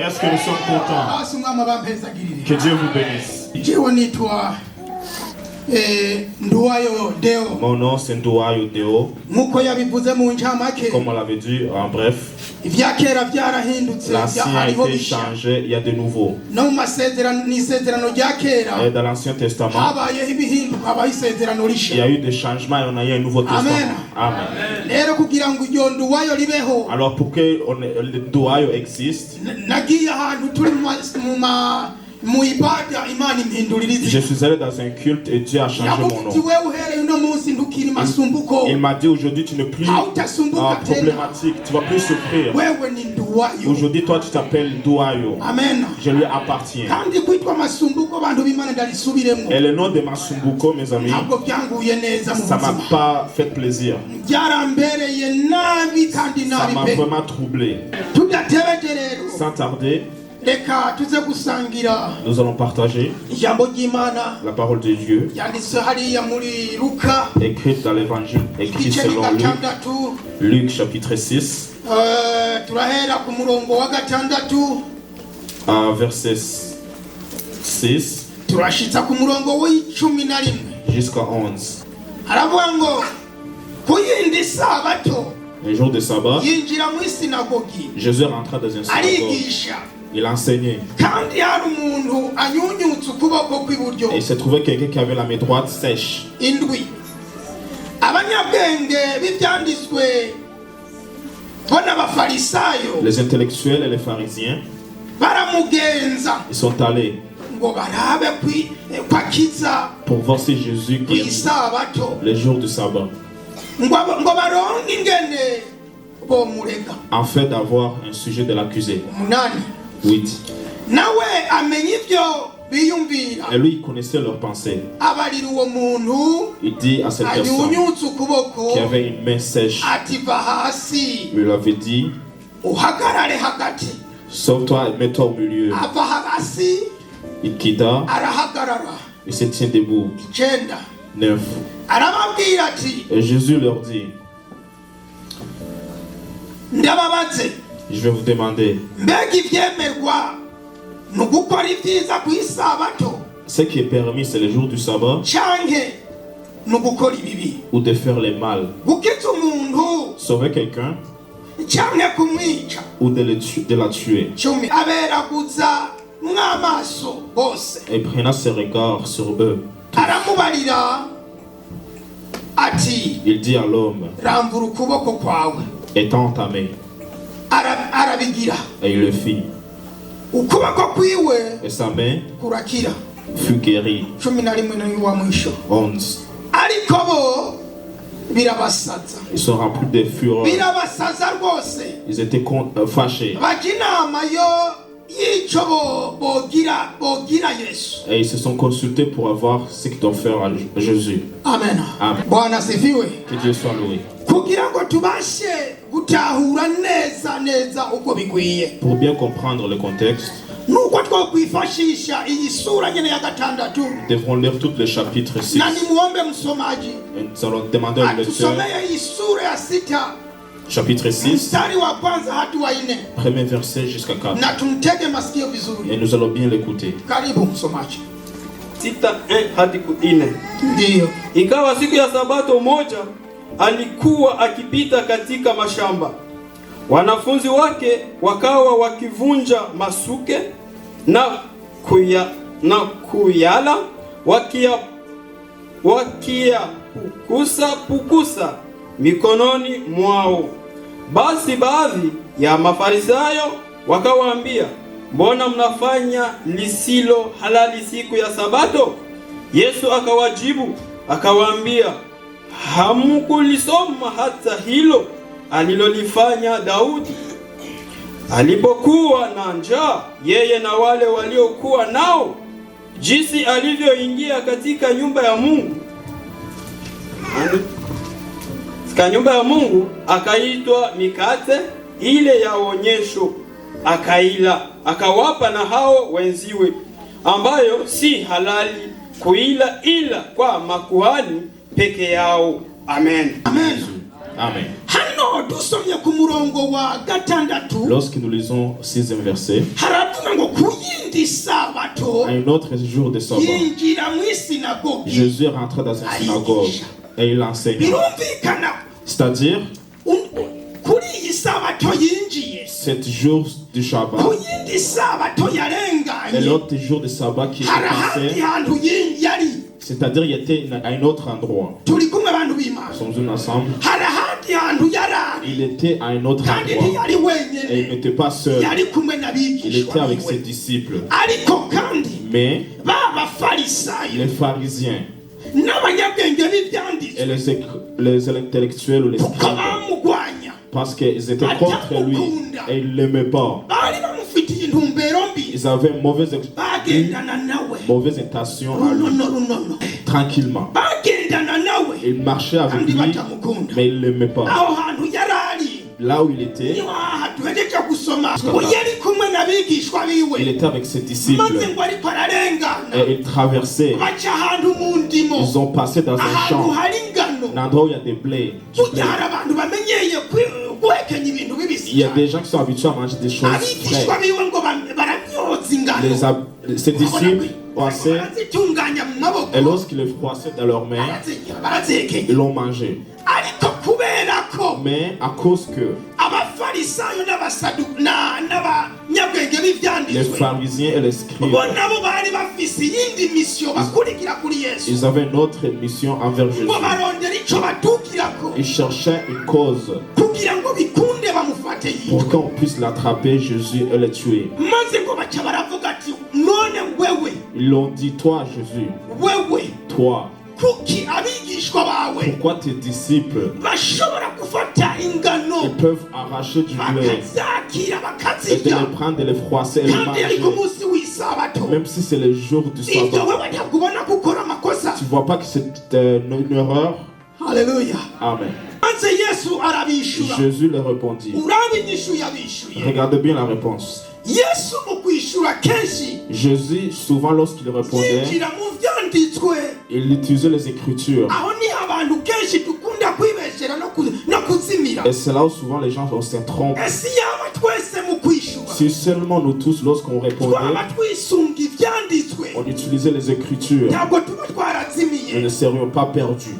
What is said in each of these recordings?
Est-ce que nous sommes contents? Que Dieu vous bénisse. Mon nom c'est Nduwayo Deo. Comme on l'avait dit en bref, l'ancien a été changé, il y a de nouveau. Et dans l'Ancien Testament, il y a eu des changements et on a eu un nouveau testament. Amen. Alors pour que le Nduwayo existe, je suis allé dans un culte et Dieu a changé mon nom. Il m'a dit aujourd'hui tu n'es plus problématique, tu vas plus souffrir. Aujourd'hui toi tu t'appelles Nduwayo. Amen. Je lui appartiens. Et le nom de Masumbuko, mes amis, ça m'a pas fait plaisir. Ça m'a vraiment troublé. Sans tarder, nous allons partager la parole de Dieu écrite dans l'évangile, écrite selon Luc chapitre 6 verset 6 jusqu'à 11. Le jour de sabbat, Jésus rentra dans un synagogue. Il enseignait. Et il se trouvait quelqu'un qui avait la main droite sèche. Les intellectuels et les pharisiens, ils sont allés pour voir si Jésus guérit le jour du sabbat, en fait d'avoir un sujet de l'accuser. 8. Et lui, il connaissait leurs pensées. Il dit à cette personne qui avait une main sèche, il lui avait dit, sauve-toi et mets-toi au milieu. Il quitta, il se tient debout. 9. Et Jésus leur dit, je vais vous demander, ce qui est permis, c'est le jour du sabbat ou de faire le mal, sauver quelqu'un ou de la tuer. Et prenant ses regards sur eux, il dit à l'homme, étends ta main. Et il le fit. Et sa main fut guérie. 11. Ils sont remplis de fureur. Ils étaient fâchés. Et ils se sont consultés pour avoir ce qu'ils doivent faire à Jésus. Amen. Amen. Que Dieu soit loué. Pour bien comprendre le contexte, nous devrons lire tout le chapitre 6. Et nous allons demander au lecteur chapitre 6, premier verset jusqu'à 4. Et nous allons bien l'écouter. Sita 1 hadi 4. Ikawa siku ya sabato moja alikuwa akipita katika mashamba. Wanafunzi wake wakawa wakivunja masuke na kuyala pukusa mikononi mwao. Basi baadhi ya Mafarisayo wakawaambia, mbona mnafanya lisilo halali siku ya sabato? Yesu akawajibu akawaambia, hamkulisoma hata hilo alilolifanya Daudi alipokuwa na njaa, yeye na wale waliokuwa nao, jinsi alivyoingia katika nyumba ya Mungu, akaitwa mikate ile ya onyesho, akaila, akawapa na hao wenziwe, ambayo si halali kuila ila kwa makuhani peke yao. Amen. Amen. Amen. Lorsque nous lisons 6e verset, à un autre jour de sabbat, Jésus est rentré dans une synagogue et il enseigne. C'est-à-dire, 7 jours du Shabbat et l'autre jour de sabbat qui était passé, c'est-à-dire il était à un autre endroit. Nous sommes ensemble. Il était à un autre endroit et il n'était pas seul. Il était avec ses disciples. Mais les pharisiens et les intellectuels ou les scribes, parce qu'ils étaient contre lui et ils ne l'aimaient pas. Ils avaient une mauvaise intention à lui. Tranquillement. Ils marchaient avec lui, mais ils ne l'aimaient pas. Là où il était, il était avec ses disciples et ils traversaient. Ils ont passé dans un champ, un endroit où il y a des blés. Il y a des gens qui sont habitués à manger des choses fraîches. Ses disciples passaient et lorsqu'ils les froissaient dans leurs mains, ils l'ont mangé. Mais à cause que les pharisiens et les scribes, ils avaient une autre mission envers Jésus. Ils cherchaient une cause pour qu'on puisse l'attraper, Jésus, et le tuer. Ils l'ont dit, toi Jésus, toi, pourquoi tes disciples ils peuvent arracher du blé et de les prendre, de les froisser et les manger, même si c'est le jour du sabbat? Tu vois pas que c'est une erreur? Alléluia. Amen. Jésus leur répondit. Regardez bien la réponse. Jésus, souvent lorsqu'il répondait, il utilisait les Écritures. Et c'est là où souvent les gens se trompent. Si seulement nous tous, lorsqu'on répondait, on utilisait les Écritures, nous ne serions pas perdus.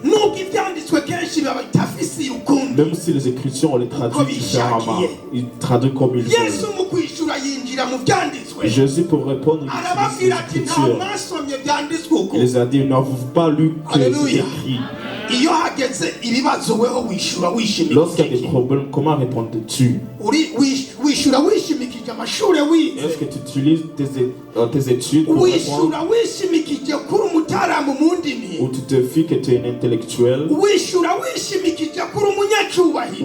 Même si les Écritures, on les traduit différemment, ils traduisent comme ils veulent. Jésus, pour répondre, il utilise les Écritures. Il les a dit, n'avez-vous pas lu que c'est écrit? Lorsqu'il y a des problèmes, comment réponds-tu? Est-ce que tu utilises tes études pour répondre? Ou tu te fies que tu es un intellectuel? Ou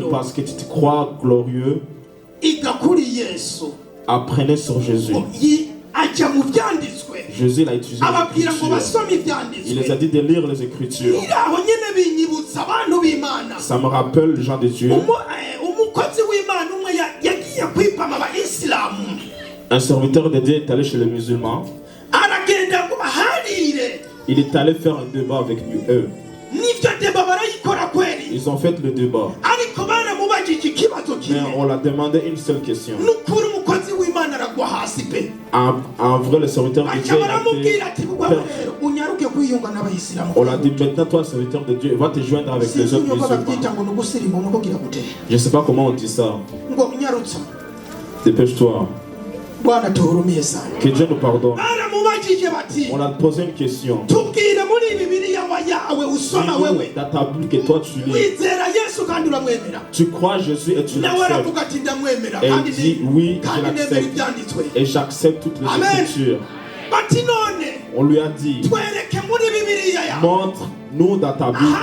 parce que tu te crois glorieux? Apprenez sur Jésus. Jésus l'a utilisé les Écritures. Il les a dit de lire les Écritures. Ça me rappelle les gens de Dieu. Un serviteur de Dieu est allé chez les musulmans. Il est allé faire un débat avec eux. Ils ont fait le débat. Mais on l'a demandé une seule question. En vrai, le serviteur de Dieu on l'a dit, maintenant toi, serviteur de Dieu, va te joindre avec les autres musulmans. Je ne sais pas comment on dit ça. Dépêche-toi. Que Dieu nous pardonne. On a posé une question. Dans ta Bible que toi tu lis, tu crois Jésus et tu l'acceptes. Et il dit oui, je l'accepte. Et j'accepte toutes les Écritures. On lui a dit, montre-nous dans ta Bible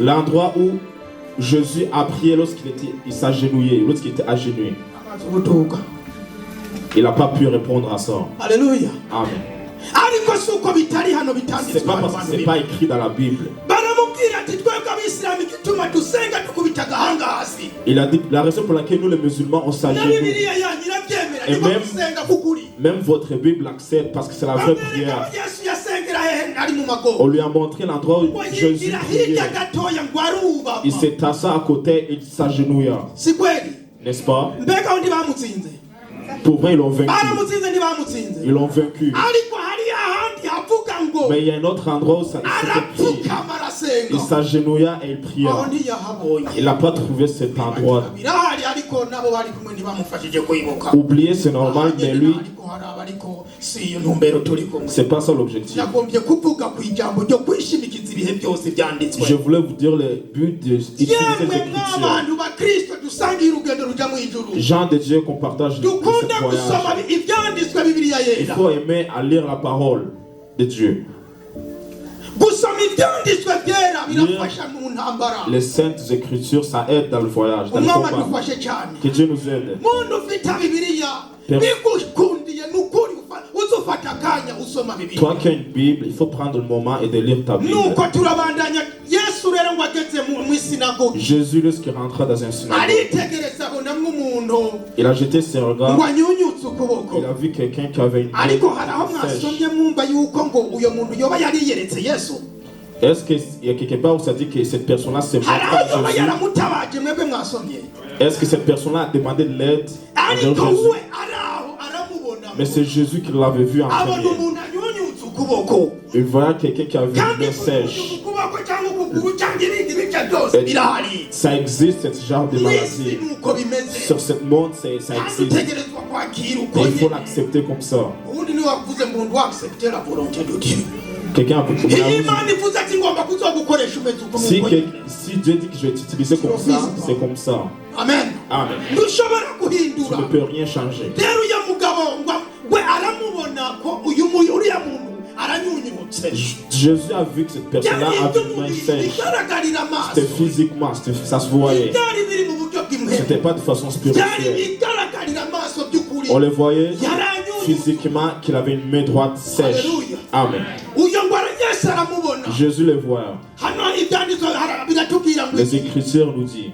l'endroit où Jésus a prié lorsqu'il s'agenouillait, lorsqu'il était agenouillé. Il n'a pas pu répondre à ça. Alléluia. Amen. C'est pas parce que c'est pas écrit dans la Bible. Il a dit la raison pour laquelle nous les musulmans on s'agenouille. Et même votre Bible l'accepte parce que c'est la vraie prière. On lui a montré l'endroit où Jésus priait. Il s'est assis à côté et il s'agenouilla. N'est-ce pas? Pour vrai, ils l'ont vaincu. Ils l'ont vaincu. Mais il y a un autre endroit où il s'agenouilla et il pria. Il n'a pas trouvé cet endroit. Oublier, c'est normal, mais lui, c'est pas ça l'objectif. Je voulais vous dire le but d'utiliser l'écriture. Gens de Dieu qu'on partage ce voyage. Il faut aimer à lire la parole de Dieu. Les saintes écritures, ça aide dans le voyage, dans le combat. Que Dieu nous aide. Toi qui as une Bible, il faut prendre le moment et de lire ta Bible. Jésus, lorsqu'il rentra dans un synagogue, il a jeté ses regards. Il a vu quelqu'un qui avait une main sèche. Est-ce qu'il y a quelque part où ça dit que cette personne-là s'est montrée à Jésus? Est-ce que cette personne-là a demandé de l'aide à Jésus? Mais c'est Jésus qui l'avait vu en premier. Il voyait quelqu'un qui avait une main sèche. Ça existe, ce genre de maladie. Sur ce monde, ça existe. Et il faut l'accepter comme ça. Quelqu'un a pu si Dieu dit que je vais t'utiliser comme ça, c'est comme ça. Amen. Amen. Tu ne peux rien changer. Jésus a vu que cette personne-là avait une main sèche. C'était physiquement, ça se voyait. C'était pas de façon spirituelle. On le voyait physiquement qu'il avait une main droite sèche. Amen. Jésus le voit. Les Écritures nous disent.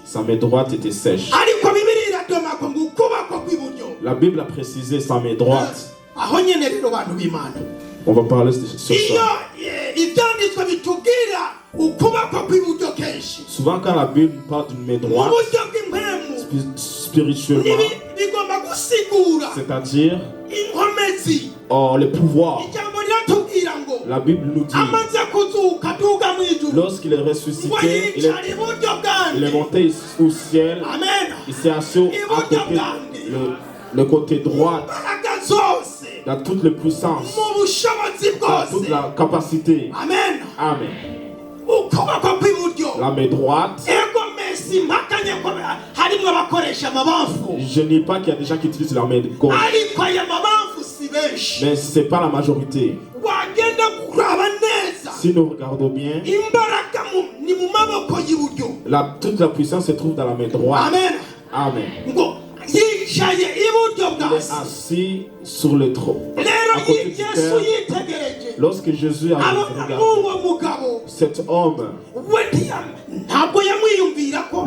Sa main droite était sèche. La Bible a précisé sa main droite. On va parler sur ça. Souvent quand la Bible parle d'une main droite, spirituellement, c'est-à-dire le pouvoir. La Bible nous dit, lorsqu'il est ressuscité, il est monté au ciel. Il s'est assis à côté, le côté droit, dans toute la puissance, dans toute la capacité. Amen. Amen. La main droite. Je n'ai pas qu'il y a des gens qui utilisent la main gauche. Mais ce n'est pas la majorité. Si nous regardons bien, toute la puissance se trouve dans la main droite. Amen. Amen. Il est assis sur le trône. À côté du Père. Lorsque Jésus a regardé cet homme,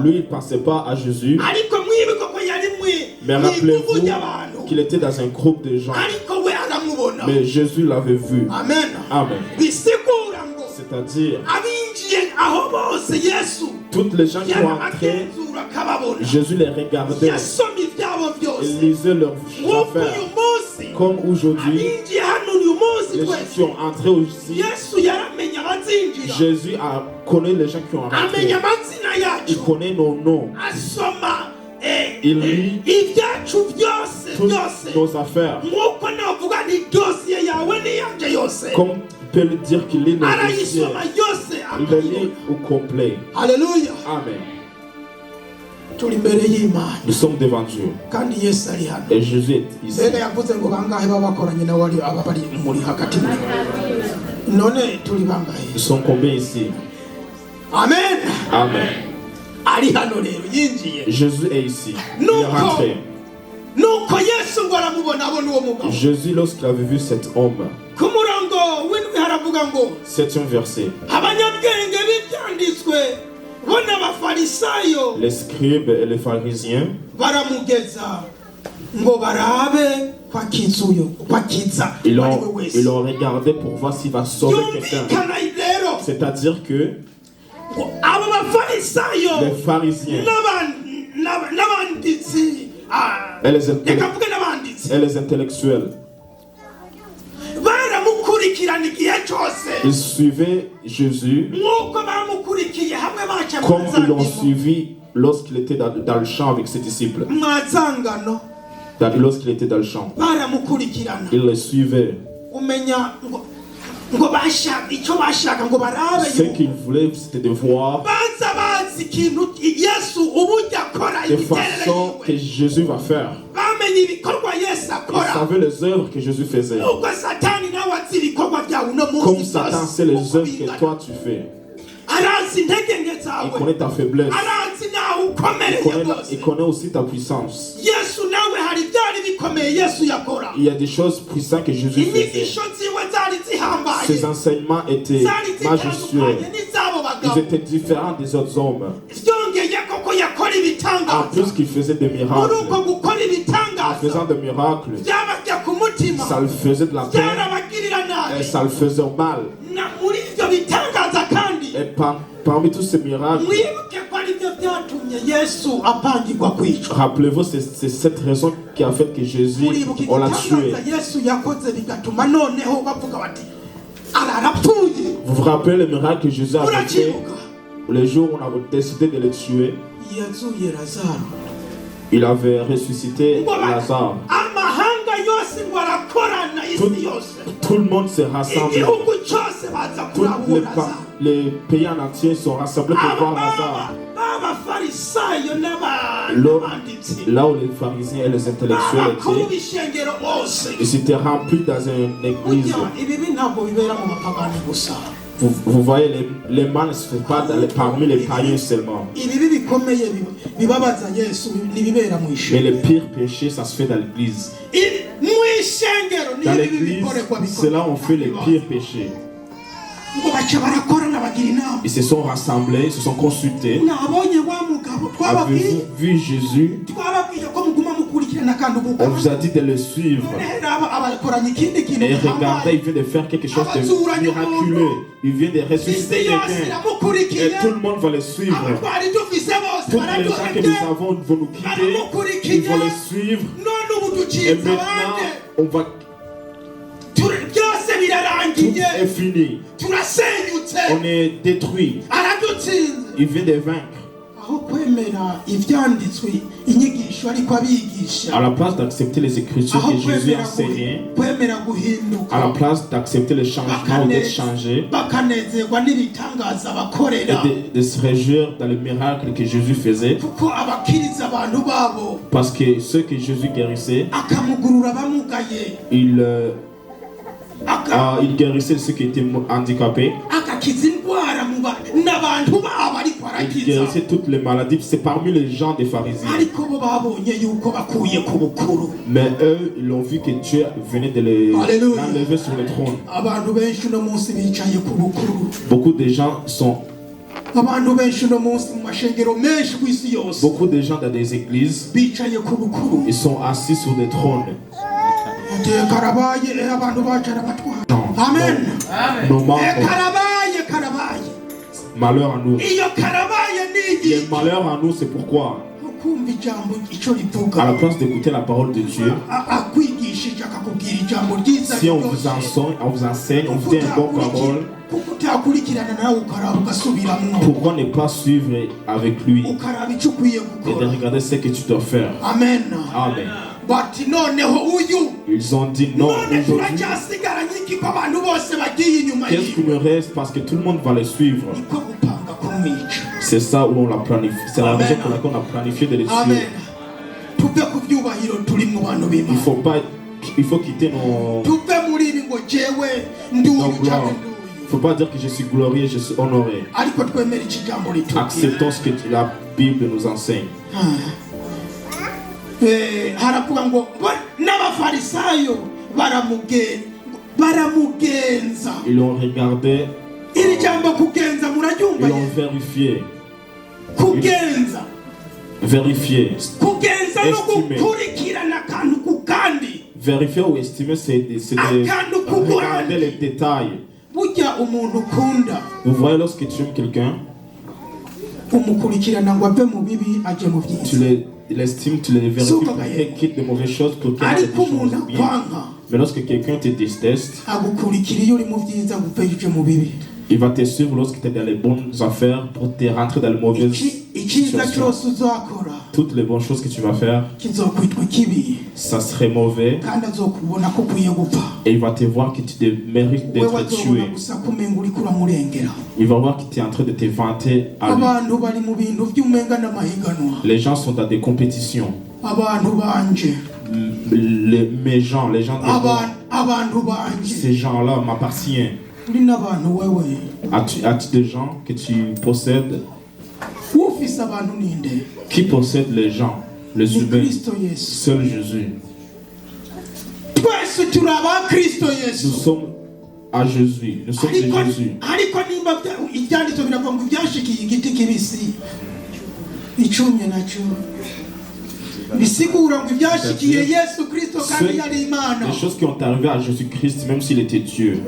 lui il ne pensait pas à Jésus. Mais rappelez-vous qu'il était dans un groupe de gens. Mais Jésus l'avait vu. Amen. Amen. C'est-à-dire, toutes les gens qui ont entré, Jésus les regardait. Il lisait leurs affaires. Comme aujourd'hui, les gens qui ont entré aussi, Jésus connaît les gens qui ont entré. Il connaît nos noms. Il lit toutes nos affaires. Comme on peut le dire qu'il lit nos dossiers. Il les lit au complet. Alléluia. Amen. Nous sommes devant Dieu. Et Jésus est ici. Nous sommes combien ici? Amen. Amen. Jésus est ici. Il est rentré. Jésus, lorsqu'il avait vu cet homme, 7e verset, les scribes et les pharisiens Ils l'ont regardé pour voir s'il va sauver quelqu'un. C'est-à-dire que les pharisiens et les intellectuels, ils suivaient Jésus comme ils l'ont suivi lorsqu'il était dans le champ avec ses disciples. Lorsqu'il était dans le champ, ils le suivaient. Ce qu'ils voulaient, c'était de voir les façons que Jésus va faire. Ils savaient les œuvres que Jésus faisait. Comme Satan sait les œuvres que toi tu fais. Il connaît ta faiblesse. Il connaît aussi ta puissance. Il y a des choses puissantes que Jésus faisait. Ses enseignements étaient majestueux. Ils étaient différents des autres hommes. En plus qu'il faisait des miracles. En faisant des miracles, ça le faisait de la peine et ça le faisait mal. Et parmi tous ces miracles, rappelez-vous, c'est cette raison qui a fait que Jésus, on l'a tué. Vous vous rappelez le miracle que Jésus a fait le jour où on a décidé de le tuer? Il avait ressuscité Lazare. Tout le monde s'est rassemblé. Tous les pays en entier sont rassemblés pour voir Lazare. Là où les pharisiens et les intellectuels étaient, ils s'étaient remplis dans une église. Vous voyez, les mal ne se fait pas parmi les païens seulement. Mais le pire péché, ça se fait dans l'église. Dans l'église, c'est là où on fait les pires péchés. Ils se sont rassemblés, ils se sont consultés. Avez-vous vu Jésus? On vous a dit de le suivre. Et regardez, il vient de faire quelque chose de miraculeux. Il vient de ressusciter quelqu'un. Et tout le monde va le suivre. Tous les gens que nous avons vont nous quitter. Ils vont le suivre. Et maintenant, on va... Tout est fini. On est détruit. Il vient de vaincre. À la place d'accepter les écritures que Jésus a enseignées, à la place d'accepter les changements ou d'être changé, et de se réjouir dans les miracles que Jésus faisait, parce que ceux que Jésus guérissait, il guérissait ceux qui étaient handicapés. Il guérissait toutes les maladies. C'est parmi les gens des pharisiens. Mais eux, ils ont vu que Dieu venait de les enlever sur le trône. Beaucoup de gens sont... Beaucoup de gens dans des églises, ils sont assis sur des trônes. Amen. Malheur à nous. Le malheur à nous, c'est pourquoi, à la place d'écouter la parole de Dieu, si on vous enseigne, on vous dit un bon parole, pourquoi ne pas suivre avec lui et de regarder ce que tu dois faire? Amen. Amen. Ils ont dit non, aujourd'hui, qu'est-ce qui me reste, parce que tout le monde va les suivre. C'est ça où on l'a planifié. C'est la raison pour laquelle on a planifié de les suivre. Il faut quitter nos gloires. Il ne faut pas dire que je suis glorieux, je suis honoré. Acceptons ce que la Bible nous enseigne. Ils l'ont regardé. Ils l'ont vérifié. Vérifier. estimer. Vérifier ou estimer, c'est de regarder les détails. Vous voyez, lorsque tu aimes quelqu'un, tu l'estimes, tu les vérifies pour qu'il quitte de mauvaises choses, pour qu'il ait des choses bien. Mais lorsque quelqu'un te déteste, il va te suivre lorsque tu es dans les bonnes affaires pour te rentrer dans les mauvaises situations. Toutes les bonnes choses que tu vas faire, ça serait mauvais. Et il va te voir que tu mérites d'être tué. Il va voir que tu es en train de te vanter à lui. Les gens sont dans des compétitions. Mes gens, les gens de moi, ces gens-là m'appartiennent. As-tu des gens que tu possèdes? Qui possède les gens, les humains? Seul Jésus. Nous sommes à Jésus. Nous sommes de Jésus. Les choses qui ont arrivé à Jésus-Christ, même s'il était Dieu.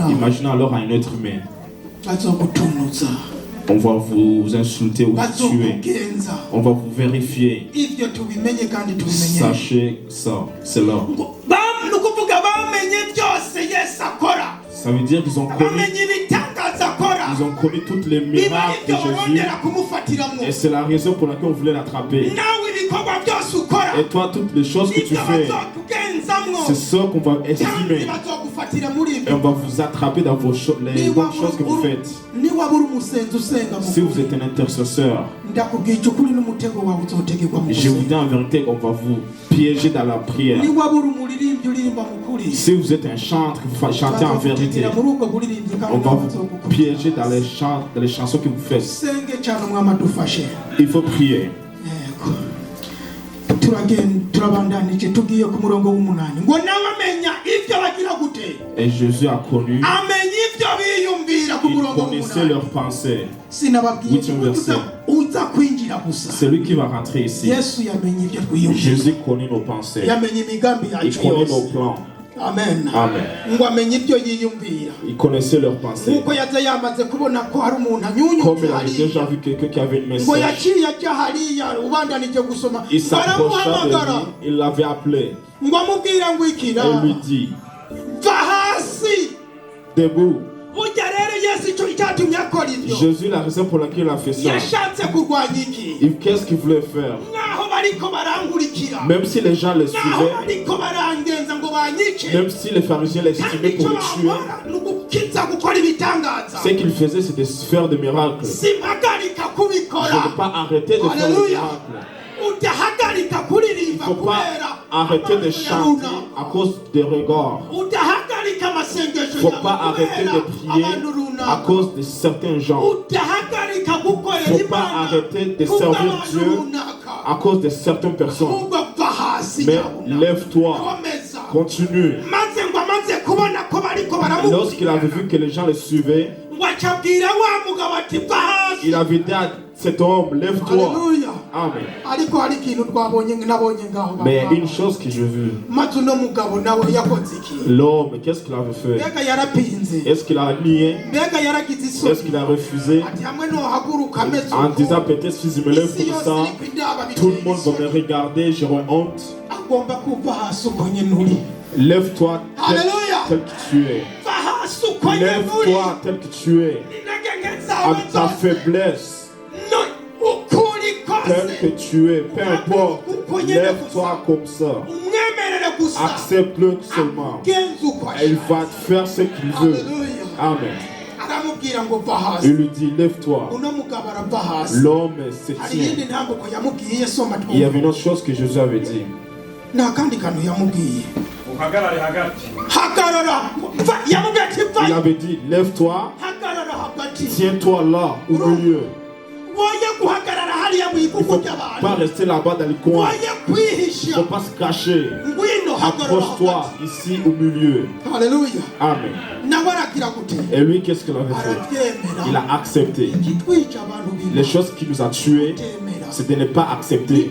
Imaginez alors un être humain. On va vous insulter ou vous tuer. On va vous vérifier. Sachez ça, c'est là. Ça veut dire qu'ils ont commis toutes les miracles de Jésus. Et c'est la raison pour laquelle on voulait l'attraper. Et toi, toutes les choses que tu fais, c'est ça qu'on va estimer. Et on va vous attraper dans les bonnes choses que vous faites. Si vous êtes un intercesseur, je vous dis en vérité qu'on va vous piéger dans la prière. Si vous êtes un chanteur, vous chantez en vérité, on va vous piéger dans les chansons que vous faites. Il faut prier. Et Jésus a connu, il connaissait leurs pensées. 8e verset. C'est lui qui va rentrer ici. Jésus connaît nos pensées. Il connaît nos plans. Amen. Amen. Il connaissait leurs pensées. Comme il avait déjà vu quelqu'un qui avait une message. Il s'approcha de lui, il l'avait appelé. Et lui dit, debout. Jésus, la raison pour laquelle il a fait ça, qu'est-ce qu'il voulait faire? Même si les gens le suivaient, même si les pharisiens l'estimaient pour le tuer, ce qu'il faisait, c'était faire des miracles. Je ne peux pas arrêter de faire des miracles. Il ne faut pas arrêter de chanter à cause des regards. Il ne faut pas arrêter de prier à cause de certains gens. Il ne faut pas arrêter de servir Dieu à cause de certaines personnes. Mais lève-toi, continue. Lorsqu'il avait vu que les gens le suivaient, il avait dit à cet homme, lève-toi. Amen. Mais une chose que je veux, l'homme, qu'est-ce qu'il avait fait? Est-ce qu'il a nié? Est-ce qu'il a refusé? En disant peut-être si je me lève comme ça, tout le monde va me regarder, j'aurai honte. Lève-toi tel que tu es. Lève-toi tel que tu es. À ta faiblesse, tel que tu es, peu importe, lève-toi comme ça. Accepte-le seulement. Il va te faire ce qu'il veut. Amen. Il lui dit, lève-toi. L'homme se tient. Il y avait une autre chose que Jésus avait dit. Il avait dit, lève-toi, tiens-toi là, au milieu. Il ne faut pas rester là-bas dans le coin. Il ne faut pas se cacher. Approche-toi ici au milieu. Alléluia. Amen. Et lui, qu'est-ce qu'il avait fait? Il a accepté. Les choses qui nous ont tués, c'est de ne pas accepter.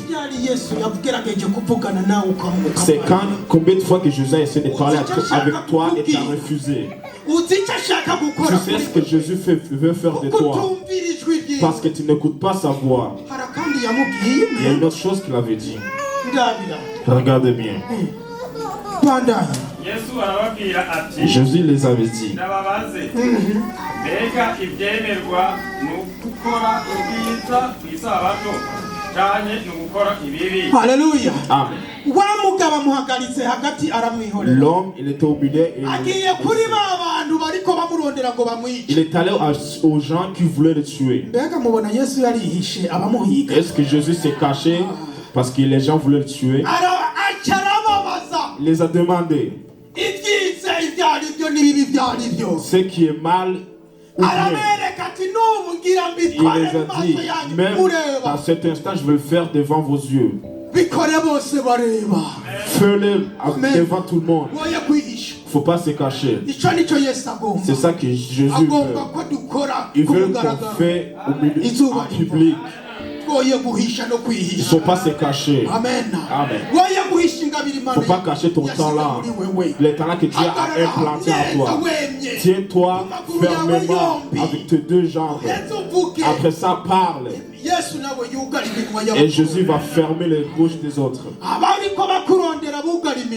C'est combien de fois que Jésus a essayé de parler avec toi et t'a refusé. Tu sais ce que Jésus veut faire de toi parce que tu n'écoutes pas sa voix. Il y a une autre chose qu'il avait dit. Regardez bien. Jésus les avait dit. Alléluia. Amen. L'homme, il était au milieu et il est allé aux gens qui voulaient le tuer. Est-ce que Jésus s'est caché parce que les gens voulaient le tuer? Il les a demandé ce qui est mal ou bien. Il les a dit, même à cet instant, je vais le faire devant vos yeux. Fais-le devant tout le monde. Il ne faut pas se cacher. C'est ça que Jésus veut. Il veut qu'on fait au milieu, en public. Il ne faut pas se cacher. Amen. Amen. Il ne faut pas cacher ton talent. Les talents que Dieu a implantés en toi. Tiens-toi fermement avec tes deux jambes. Après ça, parle. Et Jésus va fermer les bouches des autres.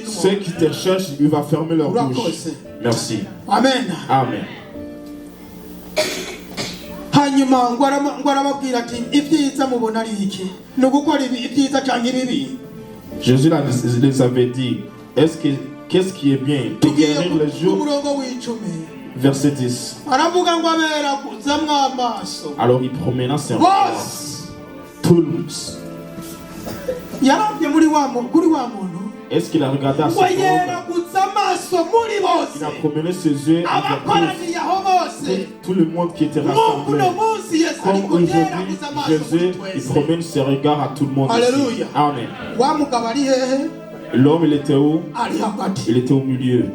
Ceux qui te cherchent, il va fermer leur bouche. Merci. Amen. Amen. Jésus les avait dit, qu'est-ce qui est bien? De guérir les jours. Verset 10. Alors il promena ses regards. Tous. Est-ce qu'il a regardé à ce moment? Il a promené ses yeux avec tout le monde qui était rassemblé. Comme aujourd'hui, Jésus, il promène ses regards à tout le monde. Ici. Amen. L'homme, il était où? Il était au milieu.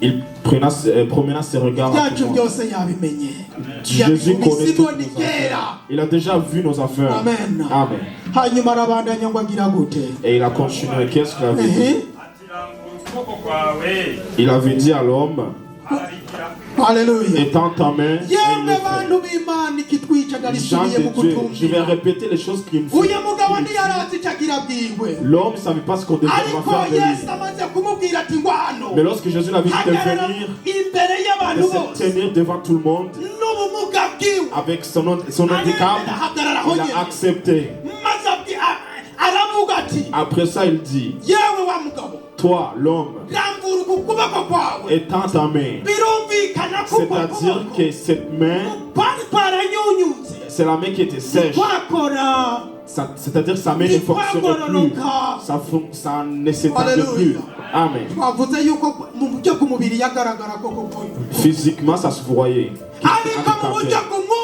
Il promena ses regards à tout le monde. Jésus connaît toutes nos affaires. Il a déjà vu nos affaires. Amen. Amen. Et il a continué. Qu'est-ce qu'il avait dit? Il avait dit à l'homme, Alléluia. étends ta main. Gens de Dieu, je vais répéter les choses qu'il me faut. L'homme ne savait pas ce qu'on devait faire de lui. Mais lorsque Jésus l'avait dit de venir, de se tenir devant tout le monde, avec son handicap, il a accepté. Après ça, il dit, toi, l'homme, étends ta main. C'est-à-dire que cette main, c'est la main qui était sèche. C'est-à-dire que sa main ne fonctionnait plus. Ça ne s'étendait plus. Amen. Physiquement, ça se voyait.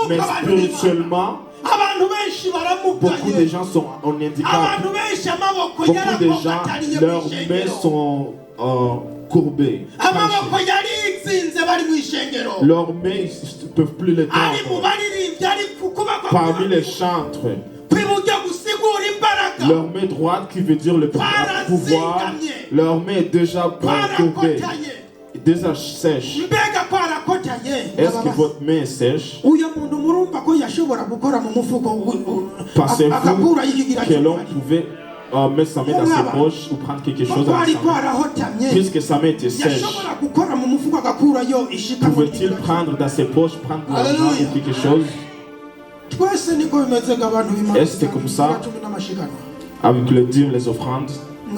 Mais spirituellement, beaucoup de gens sont en handicap. Beaucoup de gens, leurs mains sont courbées. Leurs mains ne peuvent plus les tendre. Parmi les chantres, leur main droite, qui veut dire le pouvoir, leur main est déjà courbée, déjà sèche. Est-ce que votre main est sèche? Pensez-vous que l'homme pouvait mettre sa main dans ses poches ou prendre quelque chose dans sa main? Puisque sa main était sèche, pouvait-il prendre dans ses poches, prendre de l'argent ou quelque chose? Est-ce que comme ça, avec le dîme, les offrandes? Je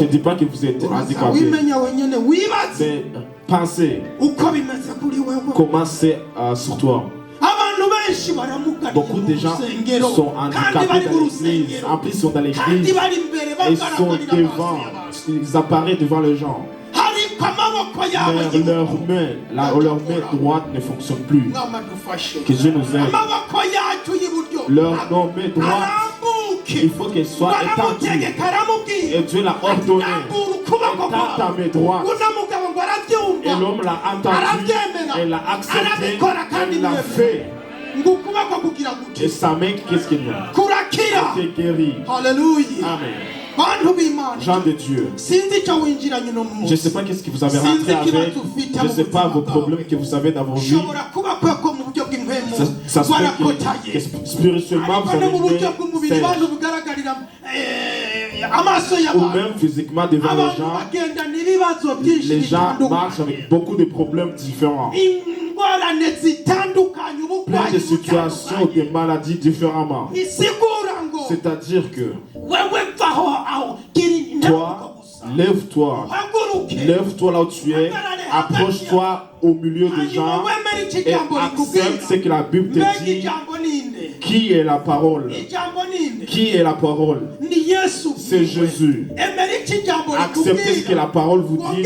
ne dis pas que vous êtes handicapé, mais pensez comment c'est sur toi. Beaucoup de gens sont handicapés dans l'église. En plus, ils sont dans l'église et sont devant, ils apparaissent devant les gens. Mais leur main droite ne fonctionne plus. Que Dieu nous aide. Leur main droite, il faut qu'elle soit étendue. Et Dieu l'a ordonné. Étends ta main droite. Et l'homme l'a entendu, et l'a accepté, et l'a fait. Et sa main, qu'est-ce qu'il a? Il était guéri. Alléluia. Amen. Gens de Dieu. Je ne sais pas qu'est-ce que vous avez rentré avec. Je ne sais pas vos problèmes que vous avez dans vos vies. Ça se fait que spirituellement vous avez été ou même physiquement devant les gens marchent avec beaucoup de problèmes différents. Plein de situations, de maladies différemment. C'est-à-dire que toi, lève-toi là où tu es, approche-toi au milieu des gens et accepte ce que la Bible te dit. Qui est la parole? Qui est la parole? C'est Jésus. Acceptez ce que la parole vous dit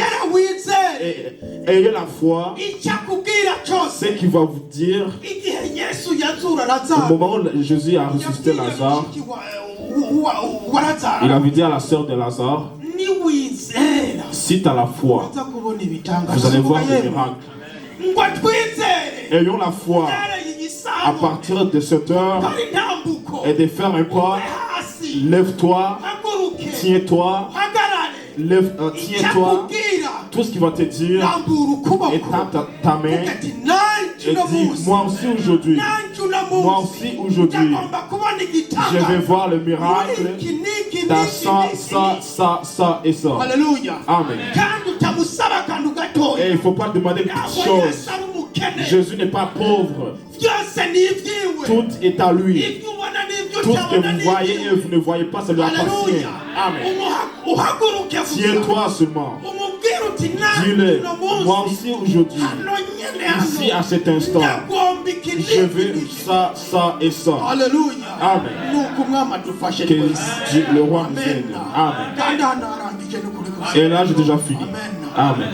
et ayez la foi. Ce qu'il va vous dire au moment où Jésus a ressuscité Lazare, il avait dit à la sœur de Lazare, si tu as la foi, vous allez voir des miracles. Ayons la foi à partir de cette heure et de faire un pas. Lève-toi, tiens-toi, tiens-toi. Tout ce qu'il va te dire, étends ta main et dis, moi aussi aujourd'hui, je vais voir le miracle dans ça et ça. Alléluia. Amen. Et il ne faut pas demander une petite chose. Jésus n'est pas pauvre. Tout est à lui. Tout ce que vous voyez et vous ne voyez pas, ça lui appartient. Amen. Tiens-toi seulement. Dis-le, moi aussi aujourd'hui, ici à cet instant, je veux ça et ça. Alléluia. Amen. Que le roi nous aide. Amen. Et là, j'ai déjà fini. Amen.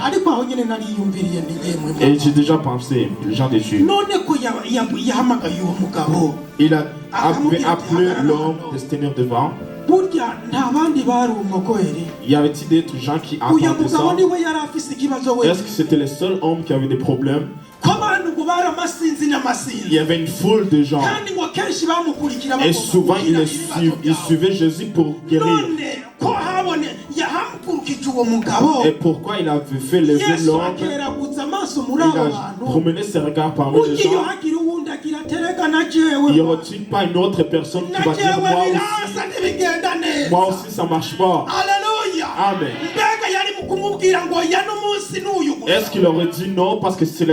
Et j'ai déjà pensé, les gens de Dieu. Il a appelé l'homme de se tenir devant. Il y avait-il d'autres gens qui attendaient ça? Est-ce que c'était le seul homme qui avait des problèmes? Il y avait une foule de gens. Et souvent, ils suivaient Jésus pour guérir. Et pourquoi il avait fait lever l'homme? Il a promené ses regards parmi les gens. Il n'y aura-t-il pas une autre personne qui va dire moi aussi ça ne marche pas? Amen. Est-ce qu'il aurait dit non parce que c'est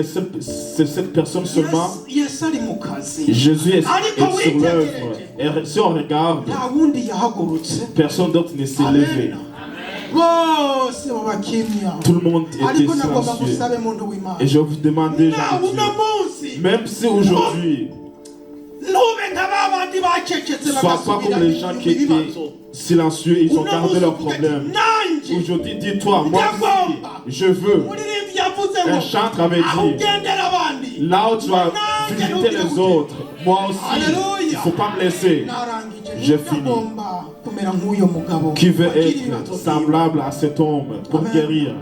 cette personne seulement? Jésus est sur l'œuvre. Et si on regarde, personne d'autre ne s'est levé. Tout le monde était silencieux. Et je vous demandais, même si aujourd'hui, sois pas comme les gens qui étaient silencieux, ils ont gardé leurs problèmes. Aujourd'hui, dis-toi, moi aussi, je veux. Un chantre avait dit, là où tu vas visiter les autres, moi aussi, il ne faut pas me laisser. J'ai fini. Qui veut être semblable à cet homme pour guérir?